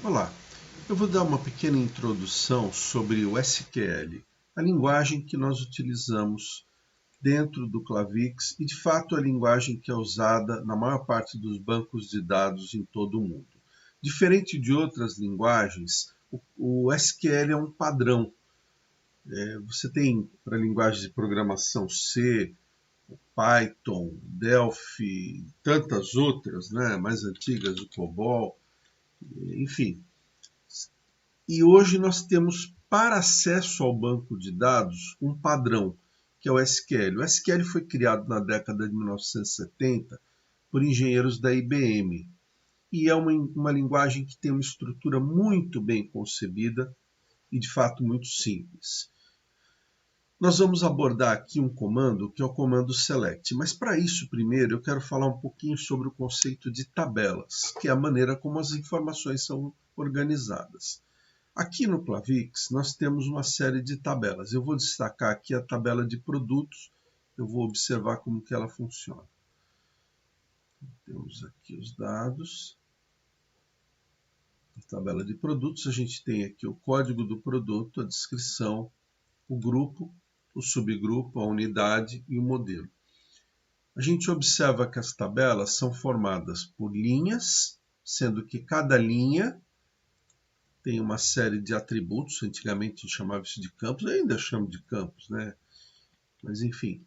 Olá, eu vou dar uma pequena introdução sobre o SQL, a linguagem que nós utilizamos dentro do Clavix e, de fato, a linguagem que é usada na maior parte dos bancos de dados em todo o mundo. Diferente de outras linguagens, o SQL é um padrão. Você tem para linguagens de programação C, Python, Delphi, tantas outras, mais antigas, o COBOL, enfim. E hoje nós temos, para acesso ao banco de dados, um padrão, que é o SQL. O SQL foi criado na década de 1970 por engenheiros da IBM. E é uma linguagem que tem uma estrutura muito bem concebida e, de fato, muito simples. Nós vamos abordar aqui um comando, que é o comando select. Mas, para isso, primeiro, eu quero falar um pouquinho sobre o conceito de tabelas, que é a maneira como as informações são organizadas. Aqui no Clavix, nós temos uma série de tabelas. Eu vou destacar aqui a tabela de produtos. Eu vou observar como que ela funciona. Temos aqui os dados. A tabela de produtos, a gente tem aqui o código do produto, a descrição, o grupo, o subgrupo, a unidade e o modelo. A gente observa que as tabelas são formadas por linhas, sendo que cada linha tem uma série de atributos, antigamente a gente chamava isso de campos, ainda chamo de campos, Mas enfim.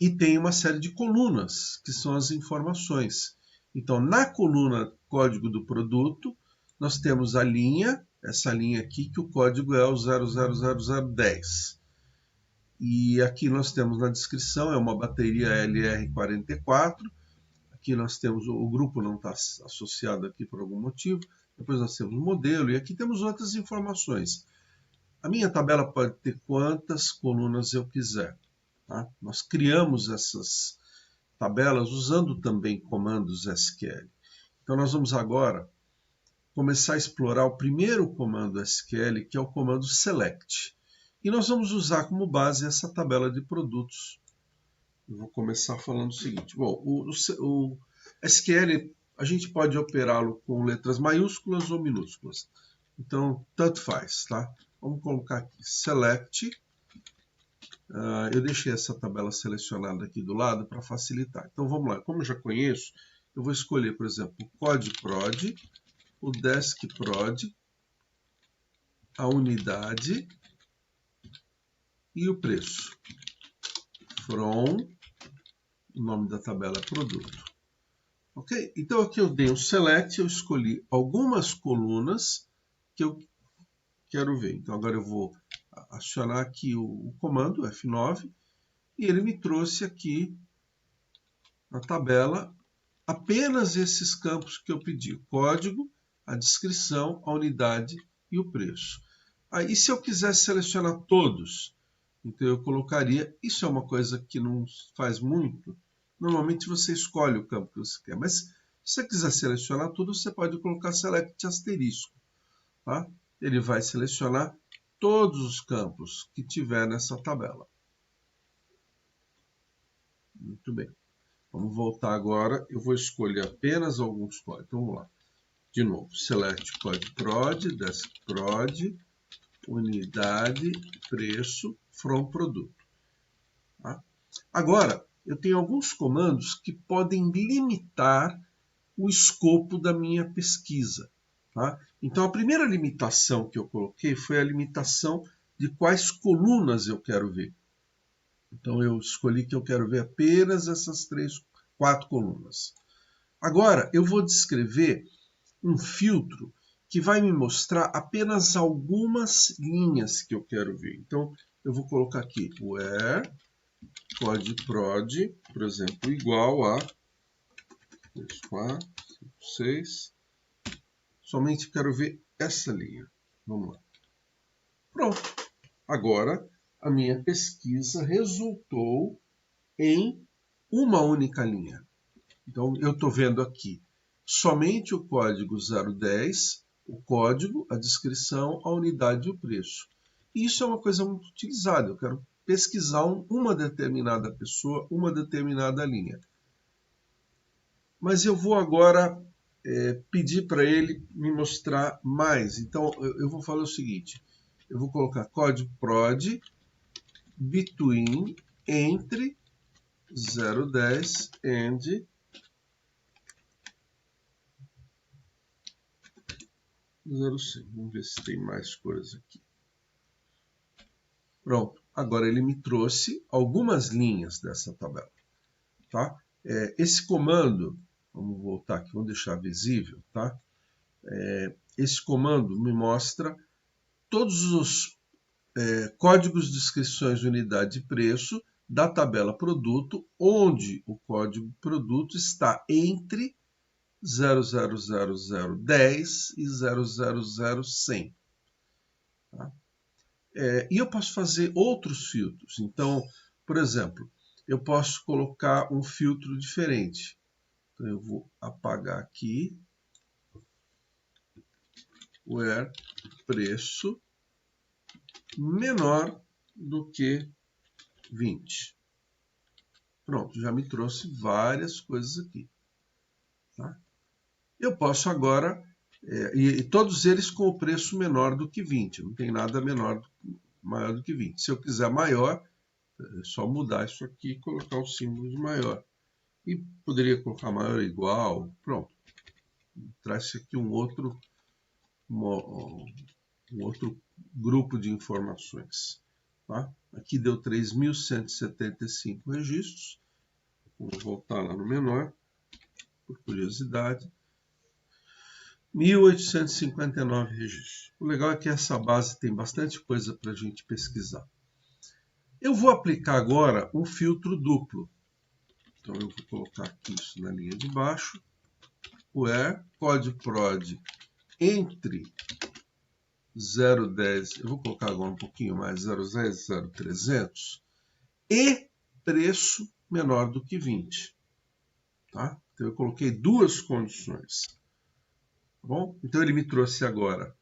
E tem uma série de colunas, que são as informações. Então, na coluna código do produto, nós temos a linha, essa linha aqui, que o código é o 000010. E aqui nós temos na descrição, é uma bateria LR44. Aqui nós temos, o grupo não está associado aqui por algum motivo. Depois nós temos o modelo e aqui temos outras informações. A minha tabela pode ter quantas colunas eu quiser. Tá? Nós criamos essas tabelas usando também comandos SQL. Então nós vamos agora começar a explorar o primeiro comando SQL, que é o comando select. E nós vamos usar como base essa tabela de produtos. Eu vou começar falando o seguinte. Bom, o SQL, a gente pode operá-lo com letras maiúsculas ou minúsculas. Então, tanto faz, tá? Vamos colocar aqui select. Eu deixei essa tabela selecionada aqui do lado para facilitar. Então, vamos lá. Como eu já conheço, eu vou escolher, por exemplo, o CODE-PROD, o DESC-PROD, a unidade e o preço. From, o nome da tabela é produto. Ok? Então aqui eu dei um select, eu escolhi algumas colunas que eu quero ver. Então agora eu vou acionar aqui o comando F9 e ele me trouxe aqui na tabela apenas esses campos que eu pedi. O código, a descrição, a unidade e o preço. Aí se eu quiser selecionar todos, então eu colocaria, isso é uma coisa que não faz muito, normalmente você escolhe o campo que você quer, mas se você quiser selecionar tudo, você pode colocar select asterisco. Tá? Ele vai selecionar todos os campos que tiver nessa tabela. Muito bem. Vamos voltar agora. Eu vou escolher apenas alguns códigos. Então vamos lá. De novo, select CODE-PROD, DESC-PROD, unidade, preço, from produto. Tá? Agora, eu tenho alguns comandos que podem limitar o escopo da minha pesquisa. Tá? Então, a primeira limitação que eu coloquei foi a limitação de quais colunas eu quero ver. Então, eu escolhi que eu quero ver apenas essas 4 colunas. Agora, eu vou descrever um filtro que vai me mostrar apenas algumas linhas que eu quero ver. Então, eu vou colocar aqui where CODE-PROD, por exemplo, igual a 3, 4, 5, 6. Somente quero ver essa linha. Vamos lá. Pronto. Agora, a minha pesquisa resultou em uma única linha. Então, eu estou vendo aqui somente o código 010, o código, a descrição, a unidade e o preço. E isso é uma coisa muito utilizada. Eu quero pesquisar uma determinada pessoa, uma determinada linha. Mas eu vou agora pedir para ele me mostrar mais. Então, eu vou falar o seguinte. Eu vou colocar código prod between, entre 0,10 and 0,100. Vamos ver se tem mais coisa aqui. Pronto. Agora ele me trouxe algumas linhas dessa tabela. Tá? Esse comando, vamos voltar aqui, vamos deixar visível. Tá? Esse comando me mostra todos os códigos de descrições de unidade de preço da tabela produto, onde o código produto está entre 0,00010 e 0,00100. Tá? E eu posso fazer outros filtros. Então, por exemplo, eu posso colocar um filtro diferente. Então, eu vou apagar aqui. Where preço menor do que 20. Pronto, já me trouxe várias coisas aqui. Tá? Eu posso agora, e todos eles com o preço menor do que 20. Não tem nada maior do que 20. Se eu quiser maior, é só mudar isso aqui e colocar o símbolo de maior. E poderia colocar maior ou igual. Pronto. Traz aqui um outro grupo de informações. Tá? Aqui deu 3.175 registros. Vamos voltar lá no menor, por curiosidade. 1.859 registros. O legal é que essa base tem bastante coisa para a gente pesquisar. Eu vou aplicar agora um filtro duplo. Então eu vou colocar aqui isso na linha de baixo. Where código prod entre 0,10, eu vou colocar agora um pouquinho mais, 0,10 e 0,300, e preço menor do que 20. Tá? Então eu coloquei duas condições. Tá bom? Então ele me trouxe agora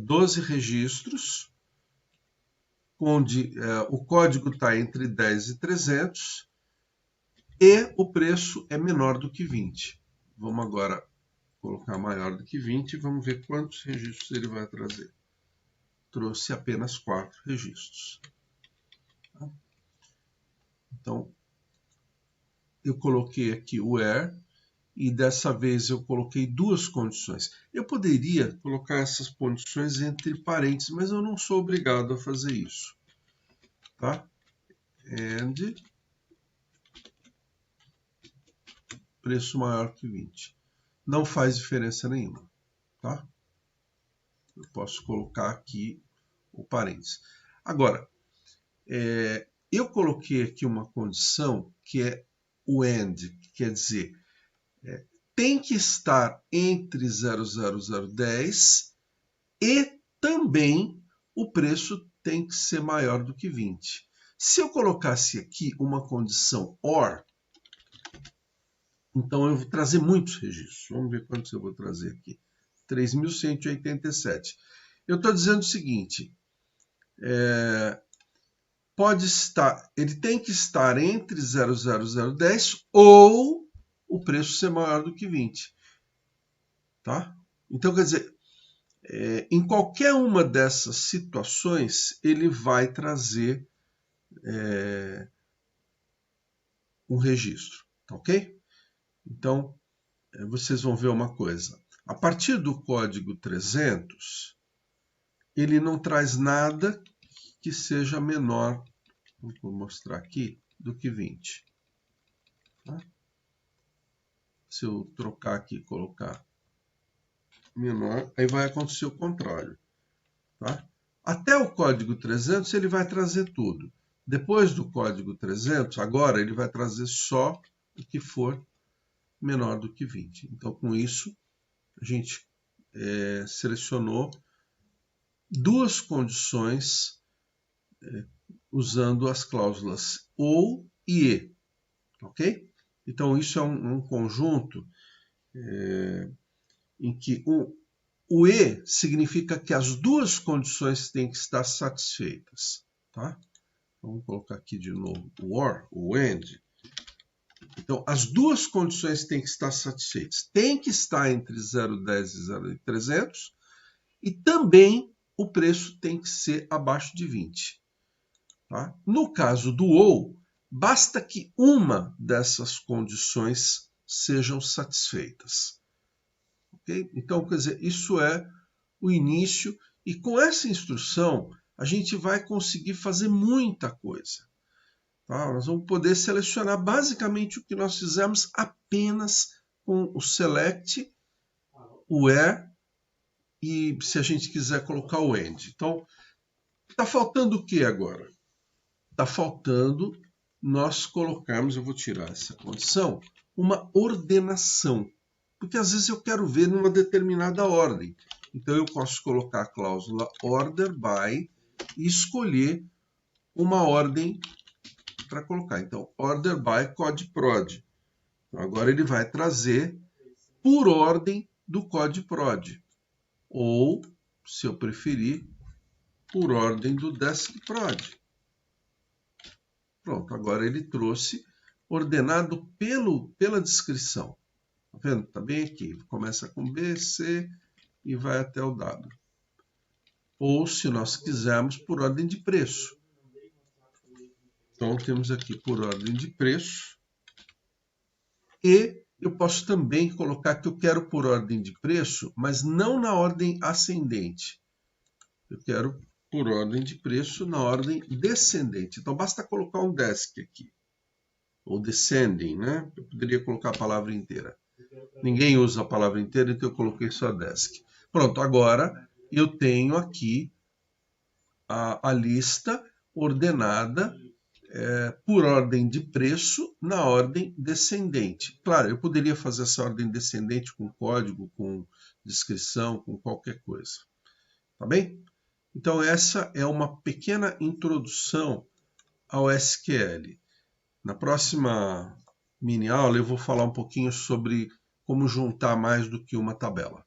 12 registros, onde o código está entre 10 e 300 e o preço é menor do que 20. Vamos agora colocar maior do que 20 e vamos ver quantos registros ele vai trazer. Trouxe apenas 4 registros. Tá? Então, eu coloquei aqui o where e dessa vez eu coloquei duas condições. Eu poderia colocar essas condições entre parênteses, mas eu não sou obrigado a fazer isso. Tá? And preço maior que 20. Não faz diferença nenhuma. Tá? Eu posso colocar aqui o parênteses. Agora, eu coloquei aqui uma condição que é o and, que quer dizer, tem que estar entre 0,0010 e também o preço tem que ser maior do que 20. Se eu colocasse aqui uma condição OR, então eu vou trazer muitos registros. Vamos ver quantos eu vou trazer aqui. 3.187. Eu estou dizendo o seguinte, pode estar, ele tem que estar entre 0,0010 ou o preço ser maior do que 20. Tá? Então, quer dizer, em qualquer uma dessas situações, ele vai trazer um registro, ok? Então, vocês vão ver uma coisa. A partir do código 300, ele não traz nada que seja menor, vou mostrar aqui, do que 20. Tá? Se eu trocar aqui e colocar menor, aí vai acontecer o contrário. Tá? Até o código 300 ele vai trazer tudo. Depois do código 300, agora ele vai trazer só o que for menor do que 20. Então, com isso, a gente selecionou duas condições usando as cláusulas OU e E. Ok? Então, isso é um conjunto em que o E significa que as duas condições têm que estar satisfeitas. Tá? Vamos colocar aqui de novo o OR, o AND. Então, as duas condições têm que estar satisfeitas. Tem que estar entre 0,10 e 0,300 e também o preço tem que ser abaixo de 20. Tá? No caso do ou, basta que uma dessas condições sejam satisfeitas. Okay? Então, quer dizer, isso é o início, e com essa instrução a gente vai conseguir fazer muita coisa. Tá? Nós vamos poder selecionar basicamente o que nós fizemos apenas com o select, o where e, se a gente quiser, colocar o end. Então, está faltando o que agora? Está faltando nós colocarmos, eu vou tirar essa condição, uma ordenação. Porque às vezes eu quero ver numa determinada ordem. Então eu posso colocar a cláusula order by e escolher uma ordem para colocar. Então, order by code_prod. Então, agora ele vai trazer por ordem do code_prod. Ou, se eu preferir, por ordem do desk_prod. Pronto, agora ele trouxe ordenado pela descrição. Tá vendo? Tá bem aqui. Começa com B, C e vai até o W. Ou, se nós quisermos, por ordem de preço. Então, temos aqui por ordem de preço. E eu posso também colocar que eu quero por ordem de preço, mas não na ordem ascendente. Eu quero por ordem de preço na ordem descendente. Então, basta colocar um desk aqui. Ou descending, né? Eu poderia colocar a palavra inteira. Ninguém usa a palavra inteira, então eu coloquei só desk. Pronto, agora eu tenho aqui a lista ordenada por ordem de preço na ordem descendente. Claro, eu poderia fazer essa ordem descendente com código, com descrição, com qualquer coisa. Tá bem? Então, essa é uma pequena introdução ao SQL. Na próxima mini aula eu vou falar um pouquinho sobre como juntar mais do que uma tabela.